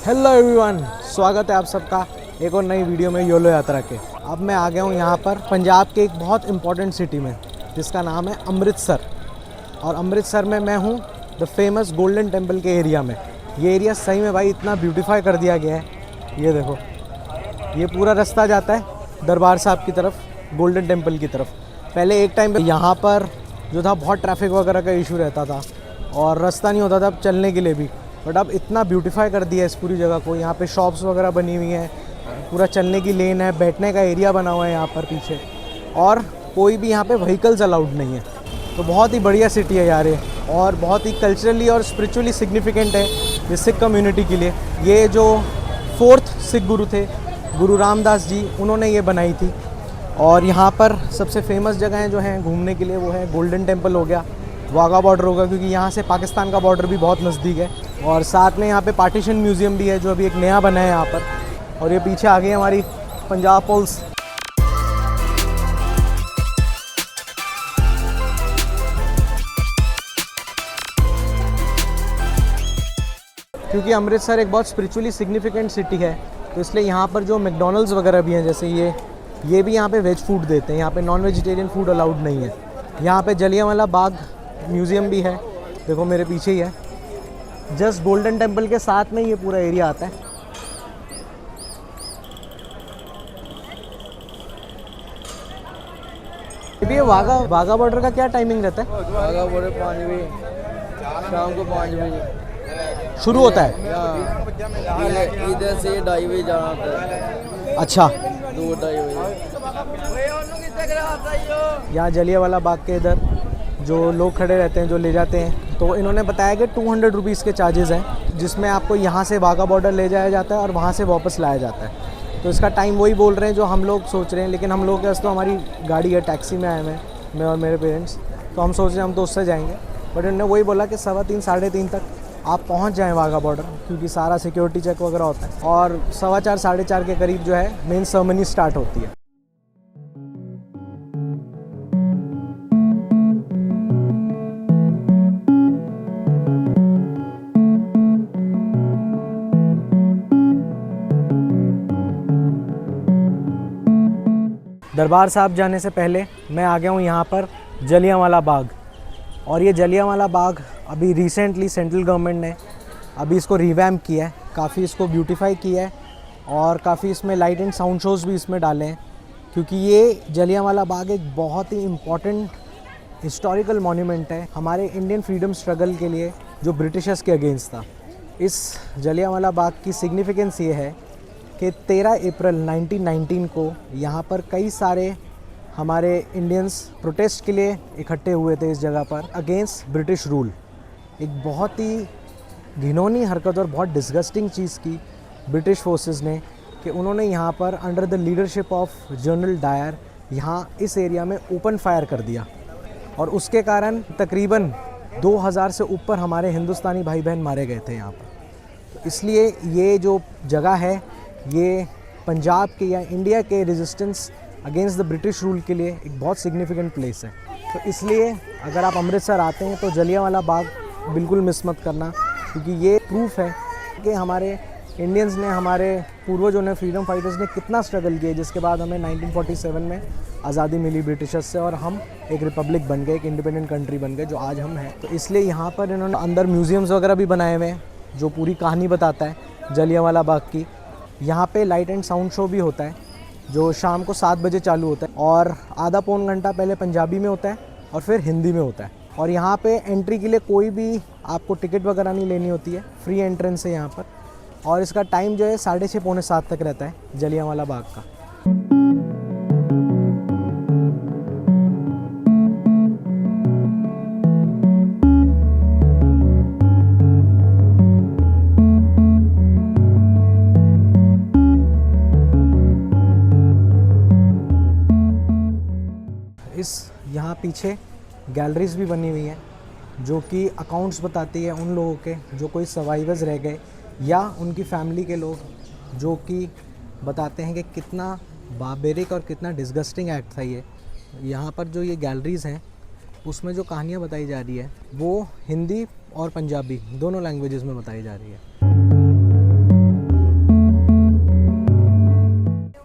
Hello everyone, स्वागत है आप सबका एक और नई वीडियो में योलो यात्रा के। अब मैं आ गया हूँ यहाँ पर पंजाब के एक बहुत इम्पोर्टेंट सिटी में जिसका नाम है अमृतसर। और अमृतसर में मैं हूँ द फेमस गोल्डन टेम्पल के एरिया में। ये एरिया सही में भाई इतना ब्यूटीफाई कर दिया गया है। ये देखो, ये पूरा रास्ता जाता है दरबार साहब की तरफ, गोल्डन टेम्पल की तरफ। पहले एक टाइम पे यहाँ पर जो था बहुत ट्रैफिक वगैरह का इशू रहता था और रास्ता नहीं होता था अब चलने के लिए भी, बट अब इतना ब्यूटीफाई कर दिया है इस पूरी जगह को। यहाँ पे शॉप्स वगैरह बनी हुई हैं, पूरा चलने की लेन है, बैठने का एरिया बना हुआ है यहाँ पर पीछे, और कोई भी यहाँ पे व्हीकल्स अलाउड नहीं है। तो बहुत ही बढ़िया सिटी है यार ये, और बहुत ही कल्चरली और स्पिरिचुअली सिग्निफिकेंट है ये सिख कम्युनिटी के लिए। ये जो 4th सिख गुरु थे, गुरु रामदास जी, उन्होंने ये बनाई थी। और यहाँ पर सबसे फेमस जगहें जो हैं घूमने के लिए वो है गोल्डन टेम्पल हो गया, वाघा बॉर्डर होगा क्योंकि यहाँ से पाकिस्तान का बॉर्डर भी बहुत नज़दीक है, और साथ में यहाँ पे पार्टीशन म्यूज़ियम भी है जो अभी एक नया बना है यहाँ पर। और ये पीछे आ गई हमारी पंजाब पुलिस। क्योंकि अमृतसर एक बहुत स्पिरिचुअली सिग्निफिकेंट सिटी है तो इसलिए यहाँ पर जो मैकडॉनल्ड्स वगैरह भी हैं, जैसे ये भी यहाँ पे वेज फूड देते हैं। यहाँ पे नॉन वेजिटेरियन फूड अलाउड नहीं है। यहाँ पे जलियांवाला बाग म्यूज़ियम भी है, देखो मेरे पीछे ही है। जस्ट गोल्डन टेम्पल के साथ में ये पूरा एरिया आता है। ये वाघा बॉर्डर का क्या टाइमिंग रहता है? वाघा बॉर्डर 5 बजे, शाम को 5 बजे शुरू होता है। इधर से 2:30 बजे जाना होता है। अच्छा, 2-2:30 बजे। यहाँ जलियांवाला बाग के इधर जो लोग खड़े रहते हैं, जो ले जाते हैं, तो इन्होंने बताया कि 200 रुपीज़ के चार्जेस हैं, जिसमें आपको यहाँ से वाघा बॉर्डर ले जाया जाता है और वहाँ से वापस लाया जाता है। तो इसका टाइम वही बोल रहे हैं जो हम लोग सोच रहे हैं, लेकिन हम लोग के पास तो हमारी गाड़ी है, टैक्सी में आए हैं मैं और मेरे पेरेंट्स, तो हम सोच रहे हैं हम तो उससे जाएंगे। बट उन्होंने वही बोला कि 3:15 साढ़े 3 तक आप पहुँच जाएँ वाघा बॉर्डर, क्योंकि सारा सिक्योरिटी चेक वगैरह होता है, और 4:15 साढ़े 4 के करीब जो है मेन सेरेमनी स्टार्ट होती है। दरबार साहब जाने से पहले मैं आ गया हूँ यहाँ पर जलियांवाला बाग। और ये जलियांवाला बाग अभी रिसेंटली सेंट्रल गवर्नमेंट ने अभी इसको रिवैम्प किया है, काफ़ी इसको ब्यूटीफाई किया है, और काफ़ी इसमें लाइट एंड साउंड शोज़ भी इसमें डाले हैं, क्योंकि ये जलियांवाला बाग एक बहुत ही इम्पॉर्टेंट हिस्टोरिकल मॉन्यूमेंट है हमारे इंडियन फ्रीडम स्ट्रगल के लिए, जो ब्रिटिशर्स के अगेंस्ट था। इस जलियांवाला बाग की सिग्निफिकेंस ये है कि 13 अप्रैल 1919 को यहाँ पर कई सारे हमारे इंडियंस प्रोटेस्ट के लिए इकट्ठे हुए थे इस जगह पर अगेंस्ट ब्रिटिश रूल। एक बहुत ही घिनौनी हरकत और बहुत डिस्गस्टिंग चीज़ की ब्रिटिश फोर्सेस ने, कि उन्होंने यहाँ पर under the leadership of General Dyer यहाँ इस एरिया में ओपन फायर कर दिया, और उसके कारण तकरीबन 2000 से ऊपर हमारे हिंदुस्तानी भाई बहन मारे गए थे यहाँ पर। तो इसलिए ये जो जगह है ये पंजाब के या इंडिया के resistance against the British rule के लिए एक बहुत सिग्निफिकेंट प्लेस है। तो इसलिए अगर आप अमृतसर आते हैं तो जलियांवाला बाग बिल्कुल मिस मत करना, क्योंकि ये प्रूफ है कि हमारे इंडियंस ने, हमारे पूर्वजों ने, फ्रीडम फाइटर्स ने कितना स्ट्रगल किया, जिसके बाद हमें 1947 में आज़ादी मिली ब्रिटिशर्स से, और हम एक रिपब्लिक बन गए, एक इंडिपेंडेंट कंट्री बन गए जो आज हम हैं। तो इसलिए यहाँ पर इन्होंने अंदर म्यूज़ियम्स वगैरह भी बनाए हुए हैं जो पूरी कहानी बताता है जलियांवाला बाग की। यहाँ पे लाइट एंड साउंड शो भी होता है जो शाम को 7 बजे चालू होता है, और आधा पौन घंटा पहले पंजाबी में होता है और फिर हिंदी में होता है। और यहाँ पे एंट्री के लिए कोई भी आपको टिकट वगैरह नहीं लेनी होती है, फ्री एंट्रेंस है यहाँ पर। और इसका टाइम जो है 6:30 पौने 7 तक रहता है जलियांवाला बाग का। इस यहाँ पीछे गैलरीज भी बनी हुई हैं जो कि अकाउंट्स बताती है उन लोगों के जो कोई सर्वाइवर्स रह गए, या उनकी फैमिली के लोग, जो कि बताते हैं कि कितना बार्बेरिक और कितना डिस्गस्टिंग एक्ट था ये। यहाँ पर जो ये गैलरीज़ हैं उसमें जो कहानियाँ बताई जा रही है वो हिंदी और पंजाबी दोनों लैंग्वेजेस में बताई जा रही है।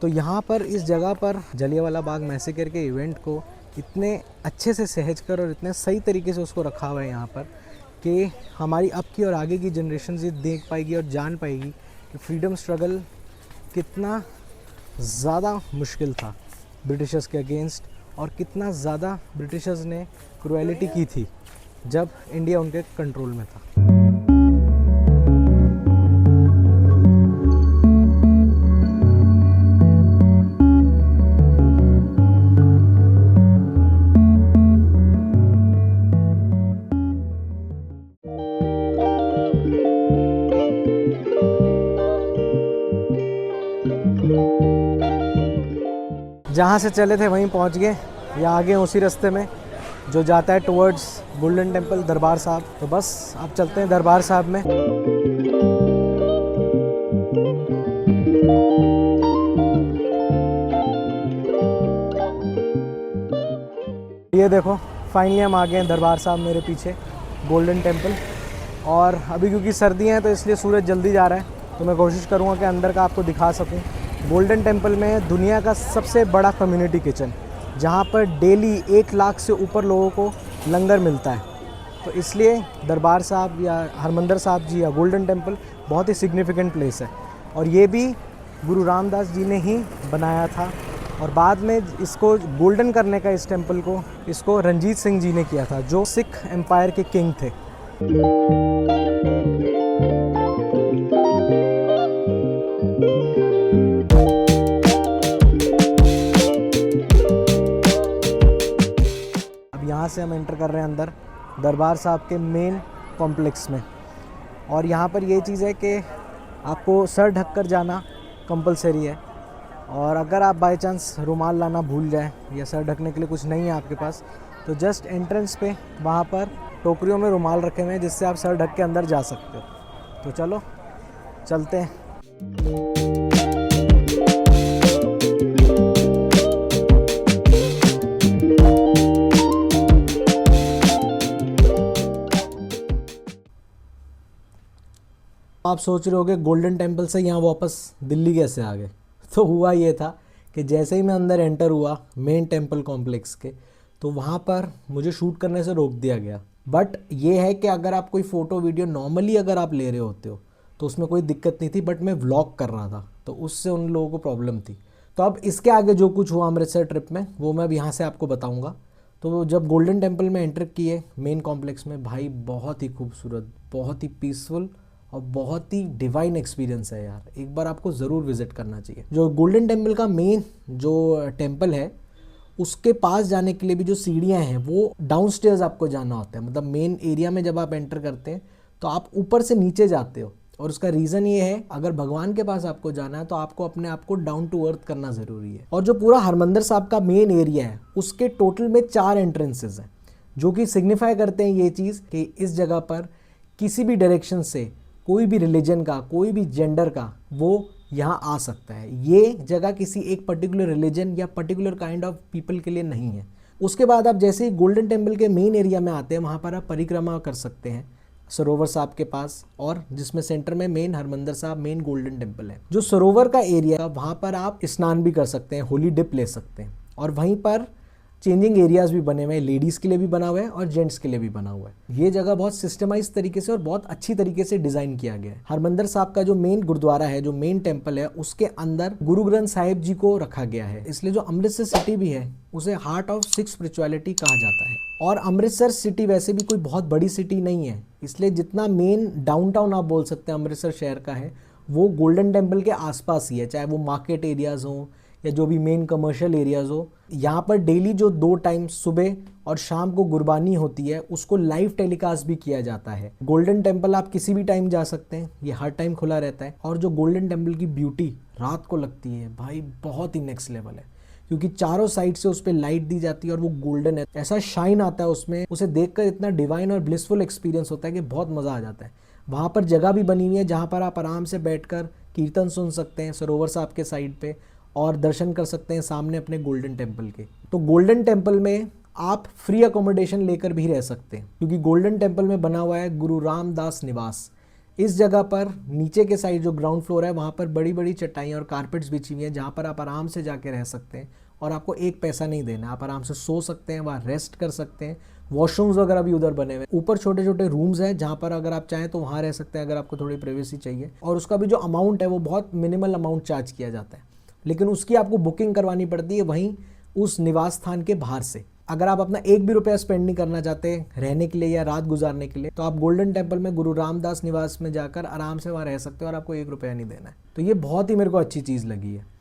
तो यहाँ पर इस जगह पर जलियांवाला बाग मैसेकर के इवेंट को इतने अच्छे से सहज कर और इतने सही तरीके से उसको रखा हुआ है यहाँ पर कि हमारी अब की और आगे की जनरेशन ये देख पाएगी और जान पाएगी कि फ्रीडम स्ट्रगल कितना ज़्यादा मुश्किल था ब्रिटिशर्स के अगेंस्ट और कितना ज़्यादा ब्रिटिशर्स ने क्रुएलिटी की थी जब इंडिया उनके कंट्रोल में था। जहाँ से चले थे वहीं पहुँच गए या आगे उसी रास्ते में जो जाता है टुवर्ड्स गोल्डन टेम्पल दरबार साहब। तो बस अब चलते हैं दरबार साहब में। ये देखो फाइनली हम आ गए हैं दरबार साहब, मेरे पीछे गोल्डन टेम्पल। और अभी क्योंकि सर्दियाँ हैं तो इसलिए सूरज जल्दी जा रहा है, तो मैं कोशिश करूँगा कि अंदर का आपको दिखा सकूँ। गोल्डन टेम्पल में दुनिया का सबसे बड़ा कम्युनिटी किचन, जहाँ पर डेली 1 लाख से ऊपर लोगों को लंगर मिलता है। तो इसलिए दरबार साहब या हरमंदिर साहब जी या गोल्डन टेम्पल बहुत ही सिग्निफिकेंट प्लेस है। और ये भी गुरु रामदास जी ने ही बनाया था और बाद में इसको गोल्डन करने का इस टेम्पल को इसको रंजीत सिंह जी ने किया था, जो सिख एम्पायर के किंग थे। यहाँ से हम एंटर कर रहे हैं अंदर दरबार साहब के मेन कॉम्प्लेक्स में। और यहाँ पर ये चीज़ है कि आपको सर ढककर जाना कंपलसरी है, और अगर आप बाय चांस रुमाल लाना भूल जाएं या सर ढकने के लिए कुछ नहीं है आपके पास, तो जस्ट एंट्रेंस पे वहाँ पर टोकरियों में रुमाल रखे हुए हैं जिससे आप सर ढक के अंदर जा सकते हो। तो चलो चलते हैं। आप सोच रहे होगे गोल्डन टेम्पल से यहाँ वापस दिल्ली कैसे आ गए। तो हुआ ये था कि जैसे ही मैं अंदर एंटर हुआ मेन टेम्पल कॉम्प्लेक्स के, तो वहाँ पर मुझे शूट करने से रोक दिया गया। बट ये है कि अगर आप कोई फ़ोटो वीडियो नॉर्मली अगर आप ले रहे होते हो तो उसमें कोई दिक्कत नहीं थी, बट मैं व्लॉग कर रहा था तो उससे उन लोगों को प्रॉब्लम थी। तो अब इसके आगे जो कुछ हुआ अमृतसर ट्रिप में वो मैं अब यहाँ से आपको बताऊँगा। तो जब गोल्डन टेम्पल में एंटर किए मेन कॉम्प्लेक्स में, भाई बहुत ही खूबसूरत, बहुत ही पीसफुल और बहुत ही डिवाइन एक्सपीरियंस है यार। एक बार आपको ज़रूर विज़िट करना चाहिए। जो गोल्डन टेम्पल का मेन जो टेम्पल है उसके पास जाने के लिए भी जो सीढ़ियाँ हैं वो डाउनस्टेयर्स आपको जाना होता है। मतलब मेन एरिया में जब आप एंटर करते हैं तो आप ऊपर से नीचे जाते हो, और उसका रीज़न ये है अगर भगवान के पास आपको जाना है तो आपको अपने आप को डाउन टू अर्थ करना ज़रूरी है। और जो पूरा हरमंदिर साहब का मेन एरिया है उसके टोटल में 4 एंट्रेंसेस हैं, जो कि सिग्निफाई करते हैं ये चीज़ कि इस जगह पर किसी भी डायरेक्शन से कोई भी रिलीजन का, कोई भी जेंडर का वो यहाँ आ सकता है। ये जगह किसी एक पर्टिकुलर रिलीजन या पर्टिकुलर काइंड ऑफ पीपल के लिए नहीं है। उसके बाद आप जैसे ही गोल्डन टेम्पल के मेन एरिया में आते हैं वहाँ पर आप परिक्रमा कर सकते हैं सरोवर साहब के पास, और जिसमें सेंटर में मेन हरमंदिर साहब मेन गोल्डन टेम्पल है। जो सरोवर का एरिया वहाँ पर आप स्नान भी कर सकते हैं, होली डिप ले सकते हैं, और वहीं पर चेंजिंग एरियाज़ भी बने हुए हैं, लेडीज़ के लिए भी बना हुआ है और जेंट्स के लिए भी बना हुआ है। ये जगह बहुत सिस्टमाइज तरीके से और बहुत अच्छी तरीके से डिज़ाइन किया गया है। हरमंदिर साहब का जो मेन गुरुद्वारा है, जो मेन टेम्पल है, उसके अंदर गुरु ग्रंथ साहिब जी को रखा गया है। इसलिए जो अमृतसर सिटी भी है उसे हार्ट ऑफ सिख स्पिरिचुअलिटी कहा जाता है। और अमृतसर सिटी वैसे भी कोई बहुत बड़ी सिटी नहीं है, इसलिए जितना मेन डाउनटाउन आप बोल सकते हैं अमृतसर शहर का है वो गोल्डन टेम्पल के आसपास ही है, चाहे वो मार्केट एरियाज़ हों या जो भी मेन कमर्शियल एरियाज़ हो। यहाँ पर डेली जो 2 टाइम सुबह और शाम को गुरबानी होती है उसको लाइव टेलीकास्ट भी किया जाता है। गोल्डन टेम्पल आप किसी भी टाइम जा सकते हैं, ये हर टाइम खुला रहता है। और जो गोल्डन टेम्पल की ब्यूटी रात को लगती है भाई बहुत ही नेक्स्ट लेवल है, क्योंकि चारों साइड से उस पर लाइट दी जाती है और वो गोल्डन है, ऐसा शाइन आता है उसमें, उसे देखकर इतना डिवाइन और ब्लिसफुल एक्सपीरियंस होता है कि बहुत मज़ा आ जाता है। वहाँ पर जगह भी बनी हुई है जहाँ पर आप आराम से बैठकर कीर्तन सुन सकते हैं सरोवर साहब के साइड पे, और दर्शन कर सकते हैं सामने अपने गोल्डन टेम्पल के। तो गोल्डन टेम्पल में आप फ्री अकोमोडेशन लेकर भी रह सकते हैं, क्योंकि गोल्डन टेम्पल में बना हुआ है गुरु रामदास निवास, इस जगह पर नीचे के साइड जो ग्राउंड फ्लोर है वहाँ पर बड़ी बड़ी चटाइयाँ और कारपेट्स बिछी हुई हैं जहाँ पर आप आराम से जाके रह सकते हैं और आपको एक पैसा नहीं देना, आप आराम से सो सकते हैं, वहाँ रेस्ट कर सकते हैं। वॉशरूम्स वगैरह भी उधर बने हुए हैं। ऊपर छोटे छोटे रूम्स हैं जहाँ पर अगर आप चाहें तो वहाँ रह सकते हैं अगर आपको थोड़ी प्राइवेसी चाहिए। और उसका भी जो अमाउंट है वो बहुत मिनिमल अमाउंट चार्ज किया जाता है, लेकिन उसकी आपको बुकिंग करवानी पड़ती है वहीं उस निवास स्थान के बाहर से। अगर आप अपना एक भी रुपया स्पेंड नहीं करना चाहते रहने के लिए या रात गुजारने के लिए तो आप गोल्डन टेम्पल में गुरु रामदास निवास में जाकर आराम से वहाँ रह सकते हो और आपको एक रुपया नहीं देना है। तो ये बहुत ही मेरे को अच्छी चीज़ लगी है।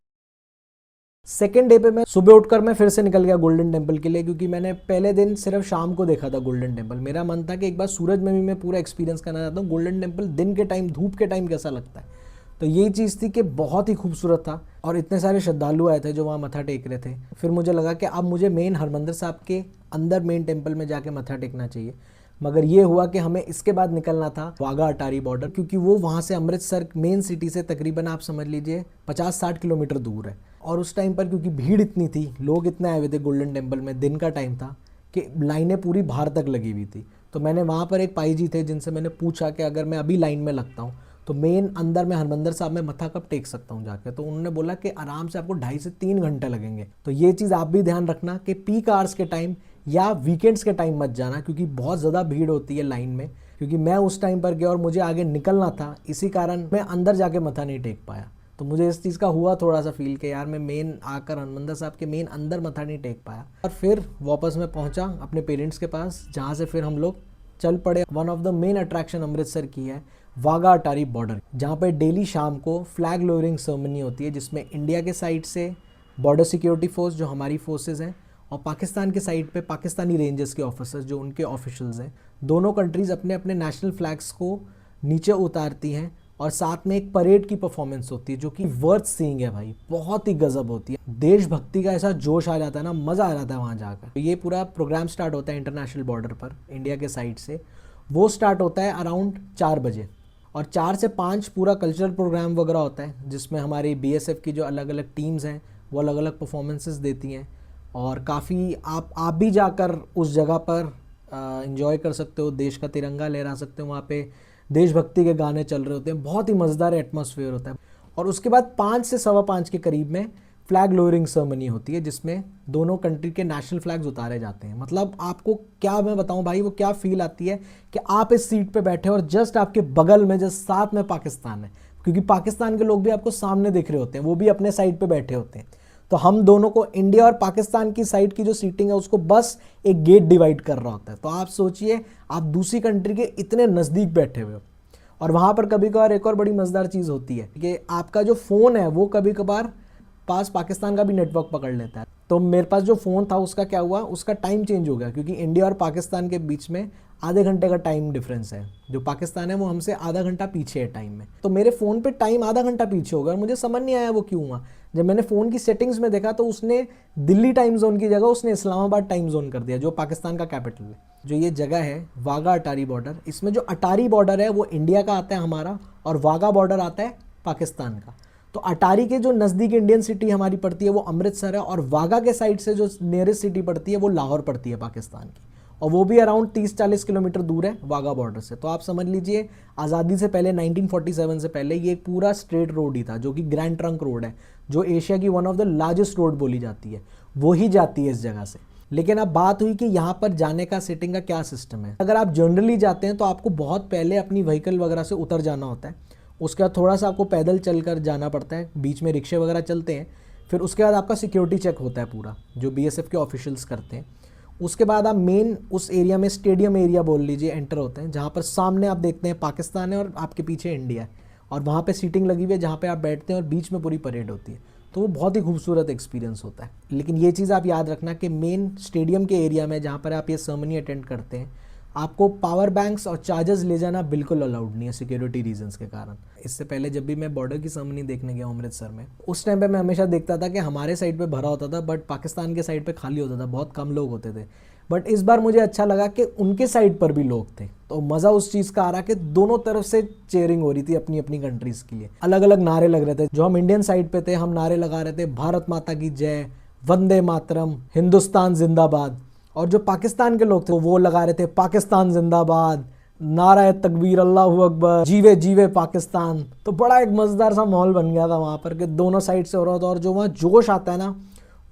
सेकेंड डे पे मैं सुबह उठकर मैं फिर से निकल गया गोल्डन टेम्पल के लिए, क्योंकि मैंने पहले दिन सिर्फ शाम को देखा था गोल्डन टेम्पल। मेरा मन था कि एक बार सूरज में भी मैं पूरा एक्सपीरियंस करना चाहता हूँ गोल्डन टेम्पल दिन के टाइम, धूप के टाइम कैसा लगता है। तो यही चीज़ थी कि बहुत ही खूबसूरत था और इतने सारे श्रद्धालु आए थे जो वहाँ मत्था टेक रहे थे। फिर मुझे लगा कि अब मुझे मेन हरमंदिर साहब के अंदर मेन टेम्पल में जाके मत्था टेकना चाहिए, मगर ये हुआ कि हमें इसके बाद निकलना था वाघा अटारी बॉर्डर, क्योंकि वो वहाँ से अमृतसर मेन सिटी से तकरीबन आप समझ लीजिए 50-60 किलोमीटर दूर है। और उस टाइम पर क्योंकि भीड़ इतनी थी, लोग इतने आए हुए थे गोल्डन टेम्पल में, दिन का टाइम था कि लाइनें पूरी बाहर तक लगी हुई थी। तो मैंने वहाँ पर एक पाई जी थे जिनसे मैंने पूछा कि अगर मैं अभी लाइन में लगता हूँ तो मेन अंदर में हरमंदिर साहब में मत्था कब टेक सकता हूँ जाके। तो उन्होंने बोला कि आराम से आपको 2.5 से 3 घंटे लगेंगे। तो ये चीज़ आप भी ध्यान रखना कि पीक आवर्स के टाइम या वीकेंड्स के टाइम मत जाना, क्योंकि बहुत ज़्यादा भीड़ होती है लाइन में। क्योंकि मैं उस टाइम पर गया और मुझे आगे निकलना था, इसी कारण मैं अंदर जाके मत्था नहीं टेक पाया। तो मुझे इस चीज़ का हुआ थोड़ा सा फील कि यार मैं मेन आकर हरमंदिर साहब के मेन अंदर मत्था नहीं टेक पाया। और फिर वापस मैं पहुंचा अपने पेरेंट्स के पास, जहां से फिर हम लोग चल पड़े। One of the main attraction Amritsar की है वाघा अटारी बॉर्डर, जहाँ पर डेली शाम को फ्लैग लोअरिंग सेरेमनी होती है, जिसमें इंडिया के साइड से बॉर्डर सिक्योरिटी फोर्स जो हमारी फोर्सेज हैं और पाकिस्तान के साइड पे पाकिस्तानी रेंजर्स के ऑफिसर्स जो उनके ऑफिशियल्स हैं, दोनों कंट्रीज़ अपने अपने नेशनल फ्लैग्स को नीचे उतारती हैं और साथ में एक परेड की परफॉर्मेंस होती है जो कि वर्थ सीइंग है भाई, बहुत ही गजब होती है। देशभक्ति का ऐसा जोश आ जाता है ना, मज़ा आ जाता है वहाँ जाकर। तो ये पूरा प्रोग्राम स्टार्ट होता है इंटरनेशनल बॉर्डर पर इंडिया के साइड से, वो स्टार्ट होता है अराउंड 4 बजे और 4 से 5 पूरा कल्चरल प्रोग्राम वगैरह होता है, जिसमें हमारी BSF की जो अलग अलग टीम्स हैं वो अलग अलग परफॉर्मेंसेस देती हैं। और काफ़ी आप भी जाकर उस जगह पर इंजॉय कर सकते हो, देश का तिरंगा लहरा सकते हो। वहाँ पे देशभक्ति के गाने चल रहे होते हैं, बहुत ही मज़ेदार एटमॉस्फेयर होता है। और उसके बाद 5 से 5:15 के करीब में फ्लैग लोअरिंग सेरेमनी होती है, जिसमें दोनों कंट्री के नेशनल फ्लैग्स उतारे जाते हैं। मतलब आपको क्या मैं बताऊं भाई, वो क्या फील आती है कि आप इस सीट पे बैठे हो और जस्ट आपके बगल में जस्ट साथ में पाकिस्तान है, क्योंकि पाकिस्तान के लोग भी आपको सामने दिख रहे होते हैं, वो भी अपने साइड पे बैठे होते हैं। तो हम दोनों को, इंडिया और पाकिस्तान की साइड की जो सीटिंग है उसको बस एक गेट डिवाइड कर रहा होता है। तो आप सोचिए आप दूसरी कंट्री के इतने नज़दीक बैठे हुए हो। और वहाँ पर कभी कभार एक और बड़ी मज़ेदार चीज़ होती है कि आपका जो फ़ोन है वो कभी कभार पास पाकिस्तान का भी नेटवर्क पकड़ लेता है। तो मेरे पास जो फ़ोन था उसका क्या हुआ, उसका टाइम चेंज हो गया, क्योंकि इंडिया और पाकिस्तान के बीच में आधे घंटे का टाइम डिफरेंस है। जो पाकिस्तान है वो हमसे आधा घंटा पीछे है टाइम में। तो मेरे फ़ोन पे टाइम आधा घंटा पीछे हो गया, मुझे समझ नहीं आया वो क्यों हुआ। जब मैंने फ़ोन की सेटिंग्स में देखा तो उसने दिल्ली टाइम जोन की जगह उसने इस्लामाबाद टाइम जोन कर दिया, जो पाकिस्तान का कैपिटल है। जो ये जगह है वाघा अटारी बॉर्डर, इसमें जो अटारी बॉर्डर है वो इंडिया का आता है हमारा, और वाघा बॉर्डर आता है पाकिस्तान का। तो अटारी के जो नज़दीक इंडियन सिटी हमारी पड़ती है वो अमृतसर है, और वाघा के साइड से जो नियरेस्ट सिटी पड़ती है वो लाहौर पड़ती है पाकिस्तान की, और वो भी अराउंड 30-40 किलोमीटर दूर है वाघा बॉर्डर से। तो आप समझ लीजिए आज़ादी से पहले 1947 से पहले ये एक पूरा स्ट्रेट रोड ही था, जो कि ग्रैंड ट्रंक रोड है, जो एशिया की one of the largest road बोली जाती है, वो ही जाती है इस जगह से। लेकिन अब बात हुई कि यहाँ पर जाने का सिटिंग का क्या सिस्टम है। अगर आप जनरली जाते हैं तो आपको बहुत पहले अपनी व्हीकल वगैरह से उतर जाना होता है, उसके बाद थोड़ा सा आपको पैदल चलकर जाना पड़ता है, बीच में रिक्शे वगैरह चलते हैं। फिर उसके बाद आपका सिक्योरिटी चेक होता है पूरा, जो BSF के ऑफिशियल्स करते हैं। उसके बाद आप मेन उस एरिया में, स्टेडियम एरिया बोल लीजिए, एंटर होते हैं, जहाँ पर सामने आप देखते हैं पाकिस्तान है और आपके पीछे इंडिया है, और वहाँ पे सीटिंग लगी हुई है जहाँ पे आप बैठते हैं और बीच में पूरी परेड होती है। तो वो बहुत ही खूबसूरत एक्सपीरियंस होता है। लेकिन ये चीज़ आप याद रखना कि मेन स्टेडियम के एरिया में जहाँ पर आप ये सेरेमनी अटेंड करते हैं, आपको पावर बैंक्स और चार्जर्स ले जाना बिल्कुल अलाउड नहीं है सिक्योरिटी रीजंस के कारण। इससे पहले जब भी मैं बॉर्डर की सेरेमनी देखने गया अमृतसर में, उस टाइम पे मैं हमेशा देखता था कि हमारे साइड पे भरा होता था, बट पाकिस्तान के साइड पे खाली होता था, बहुत कम लोग होते थे। बट इस बार मुझे अच्छा लगा कि उनके साइड पर भी लोग थे, तो मज़ा उस चीज़ का आ रहा कि दोनों तरफ से चेयरिंग हो रही थी अपनी अपनी कंट्रीज़ के लिए। अलग अलग नारे लग रहे थे। जो हम इंडियन साइड पे थे, हम नारे लगा रहे थे भारत माता की जय, वंदे मातरम, हिंदुस्तान जिंदाबाद। और जो पाकिस्तान के लोग थे वो लगा रहे थे पाकिस्तान जिंदाबाद, नारा तकबीर, अल्लाहू अकबर, जीवे जीवे पाकिस्तान। तो बड़ा एक मज़ेदार सा माहौल बन गया था वहाँ पर कि दोनों साइड से हो रहा था और जो वहाँ जोश आता है ना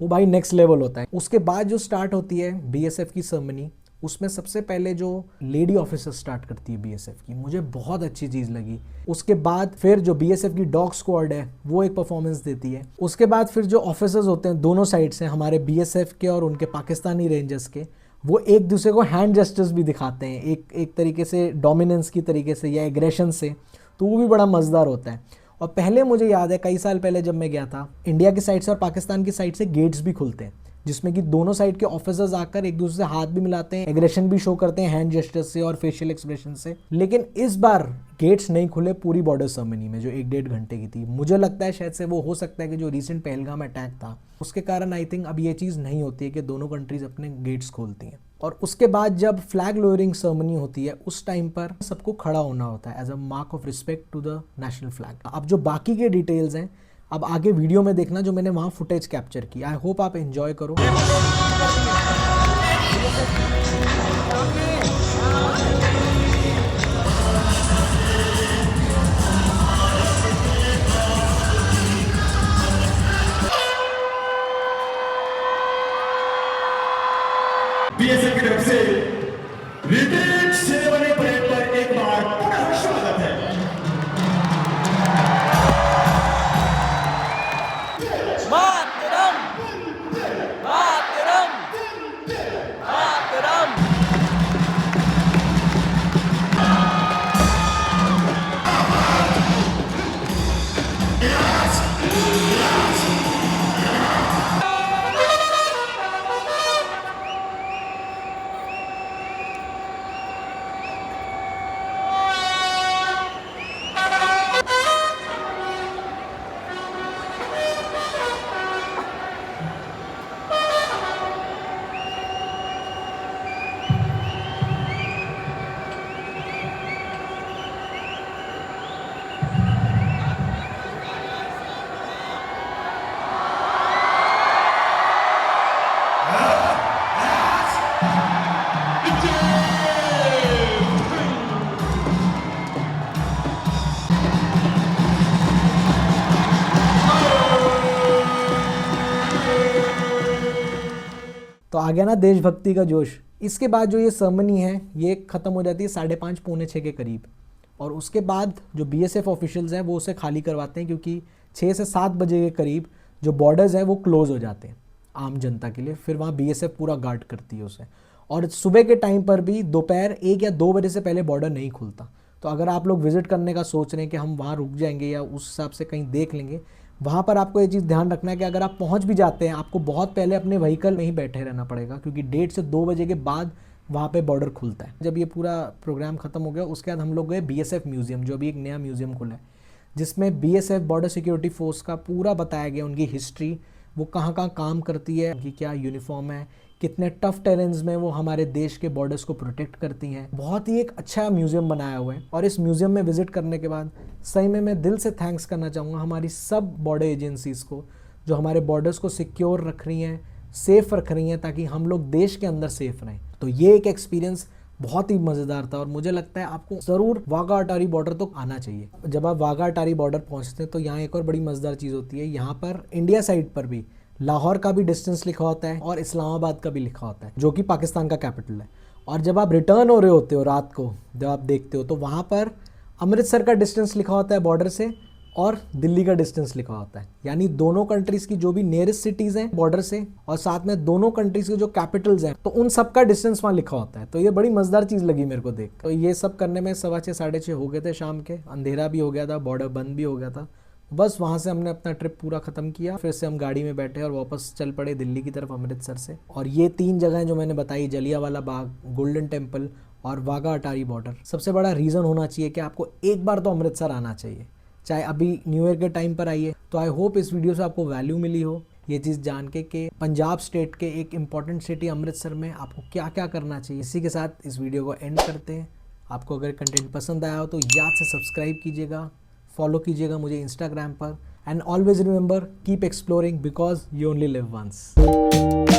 वो भाई नेक्स्ट लेवल होता है। उसके बाद जो स्टार्ट होती है बीएसएफ की सेरेमनी, उसमें सबसे पहले जो लेडी ऑफिसर स्टार्ट करती है बीएसएफ की, मुझे बहुत अच्छी चीज़ लगी। उसके बाद फिर जो बीएसएफ की डॉग स्क्वाड है वो एक परफॉर्मेंस देती है। उसके बाद फिर जो ऑफिसर्स होते हैं दोनों साइड से, हमारे बीएसएफ के और उनके पाकिस्तानी रेंजर्स के, वो एक दूसरे को हैंड जेस्चर्स भी दिखाते हैं एक तरीके से डोमिनेंस की तरीके से या एग्रेशन से, तो वो भी बड़ा मज़ेदार होता है। और पहले मुझे याद है कई साल पहले जब मैं गया था, इंडिया की साइड से और पाकिस्तान की साइड से गेट्स भी खुलते हैं जिसमें कि दोनों साइड के ऑफिसर्स आकर एक दूसरे से हाथ भी मिलाते हैं, एग्रेशन भी शो करते हैं हैंड जेस्चर्स से और फेशियल एक्सप्रेशन से। लेकिन इस बार गेट्स नहीं खुले पूरी बॉर्डर सेरेमनी में जो 1-1.5 घंटे की थी। मुझे लगता है शायद से वो हो सकता है कि जो रिसेंट पहलगाम अटैक था उसके कारण आई थिंक अब ये चीज़ नहीं होती है कि दोनों कंट्रीज अपने गेट्स खोलती हैं। और उसके बाद जब फ्लैग लोअरिंग सेरेमनी होती है उस टाइम पर सबको खड़ा होना होता है as a mark of respect to the national flag. अब जो बाकी के डिटेल्स हैं अब आगे वीडियो में देखना जो मैंने वहाँ फुटेज कैप्चर की। आई होप आप एंजॉय करो। बीएसएफ की तरफ से रिट्रीट सेरेमनी परेड पर एक बार पुनः स्वागत है। मातरम, मातरम, मातरम। तो आ गया ना देशभक्ति का जोश। इसके बाद जो ये सेरेमनी है ये ख़त्म हो जाती है 5:30 पौने 6 के करीब, और उसके बाद जो बीएसएफ ऑफिशियल्स हैं वो उसे खाली करवाते हैं क्योंकि 6 से 7 बजे के करीब जो बॉर्डर्स हैं वो क्लोज़ हो जाते हैं आम जनता के लिए। फिर वहाँ बीएसएफ पूरा गार्ड करती है उसे, और सुबह के टाइम पर भी दोपहर 1 या 2 बजे से पहले बॉर्डर नहीं खुलता। तो अगर आप लोग विज़िट करने का सोच रहे हैं कि हम वहाँ रुक जाएंगे या उस हिसाब से कहीं देख लेंगे, वहाँ पर आपको ये चीज़ ध्यान रखना है कि अगर आप पहुँच भी जाते हैं आपको बहुत पहले अपने व्हीकल में ही बैठे रहना पड़ेगा क्योंकि 1:30 से 2 बजे के बाद वहाँ पे बॉर्डर खुलता है। जब ये पूरा प्रोग्राम ख़त्म हो गया उसके बाद हम लोग गए बीएसएफ म्यूज़ियम, जो अभी एक नया म्यूज़ियम खुला है जिसमें बीएसएफ बॉर्डर सिक्योरिटी फोर्स का पूरा बताया गया, उनकी हिस्ट्री, वो कहाँ कहाँ काम करती है, उनकी क्या यूनिफॉर्म है, कितने टफ टेरेंस में वो हमारे देश के बॉर्डर्स को प्रोटेक्ट करती हैं। बहुत ही एक अच्छा म्यूज़ियम बनाया हुआ है और इस म्यूज़ियम में विज़िट करने के बाद सही में मैं दिल से थैंक्स करना चाहूँगा हमारी सब बॉर्डर एजेंसीज़ को जो हमारे बॉर्डर्स को सिक्योर रख रही हैं, सेफ़ रख रही हैं ताकि हम लोग देश के अंदर सेफ़ रहें। तो ये एक एक्सपीरियंस बहुत ही मज़ेदार था और मुझे लगता है आपको ज़रूर वाघा अटारी बॉर्डर तो आना चाहिए। जब आप वाघा अटारी बॉर्डर पहुँचते हैं तो यहाँ एक और बड़ी मज़ेदार चीज़ होती है, यहाँ पर इंडिया साइड पर भी लाहौर का भी डिस्टेंस लिखा होता है और इस्लामाबाद का भी लिखा होता है जो कि पाकिस्तान का कैपिटल है। और जब आप रिटर्न हो रहे होते हो रात को, जब आप देखते हो तो वहाँ पर अमृतसर का डिस्टेंस लिखा होता है बॉर्डर से और दिल्ली का डिस्टेंस लिखा होता है, यानी दोनों कंट्रीज़ की जो भी नियरेस्ट सिटीज़ हैं बॉर्डर से और साथ में दोनों कंट्रीज़ के जो कैपिटल्स हैं तो उन सब का डिस्टेंस वहाँ लिखा होता है। तो ये बड़ी मज़ेदार चीज़ लगी मेरे को देख। तो ये सब करने में 6:15 6:30 हो गए थे शाम के, अंधेरा भी हो गया था, बॉर्डर बंद भी हो गया था। बस वहाँ से हमने अपना ट्रिप पूरा ख़त्म किया, फिर से हम गाड़ी में बैठे और वापस चल पड़े दिल्ली की तरफ अमृतसर से। और ये 3 जगहें जो मैंने बताई, जलियांवाला बाग, गोल्डन टेम्पल और वाघा अटारी बॉर्डर, सबसे बड़ा रीज़न होना चाहिए कि आपको एक बार तो अमृतसर आना चाहिए, चाहे अभी न्यू ईयर के टाइम पर आइए। तो आई होप इस वीडियो से आपको वैल्यू मिली हो ये चीज़ जान के कि पंजाब स्टेट के एक इम्पॉर्टेंट सिटी अमृतसर में आपको क्या क्या करना चाहिए। इसी के साथ इस वीडियो को एंड करते हैं। आपको अगर कंटेंट पसंद आया हो तो याद से सब्सक्राइब कीजिएगा, फॉलो कीजिएगा मुझे इंस्टाग्राम पर, and always remember keep exploring because you only live once.